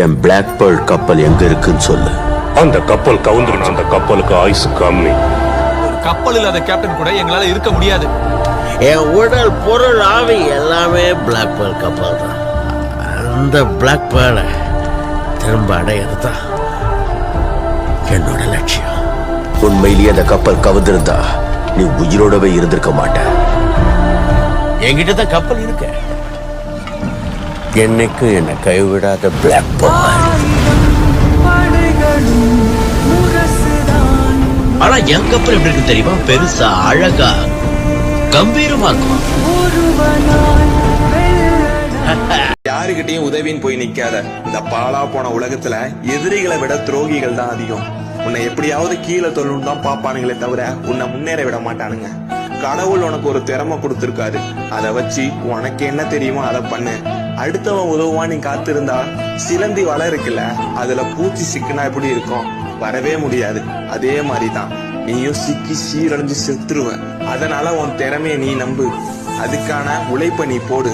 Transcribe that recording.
என் black pearl கப்பல் எங்க இருக்குன்னு சொல்லு. அந்த கப்பல் கவுந்துருணும். அந்த கப்பலுக்கு ஆயுசு கம்மி. ஒரு கப்பல் இல்லாத கேப்டன் கூட எங்களால இருக்க முடியாது. என் உடல் பொருள் ஆவி எல்லாமே பிளாக் பேர்ல் கப்பல் தான். அந்த பிளாக் பேர்லை திரும்ப அடையிறதா என்னோட லட்சியம். உண்மையிலேயே அந்த கப்பல் கவுந்திருந்தா நீ உயிரோடவே இருந்திருக்க மாட்ட. என்கிட்ட தான் கப்பல் இருக்க. என்னைக்கு என்னை கைவிடாத பிளாக் பேர்ல். ஆனா என் கப்பல் எப்படி இருக்கு தெரியுமா? பெருசா, அழகா, கம்பீரமா இருக்கும். யாருகிட்டையும் உதவின்னு போய் நிக்காத. இந்த பாலா போன உலகத்துல எதிரிகளை விட துரோகிகள் தான் அதிகம். உன்னை எப்படியாவது கீழே தொல்லணும் தான் பாப்பானுங்களே தவிர உன்னை முன்னேற விட மாட்டானுங்க. கடவுள் உனக்கு ஒரு திறமை கொடுத்திருக்காரு. அதை வச்சு உனக்கு என்ன தெரியுமோ அதை பண்ணு. அடுத்தவன் உதவுவான் நீ காத்திருந்தா சிலந்தி வலை இருக்குல்ல, அதுல பூச்சி சிக்குனா எப்படி இருக்கும்? வரவே முடியாது. அதே மாதிரிதான் நீயும் சிக்கி சீரழிஞ்சு செத்துருவ. அதனால உன் திறமைய நீ நம்பு. அதுக்கான உழைப்ப நீ போடு.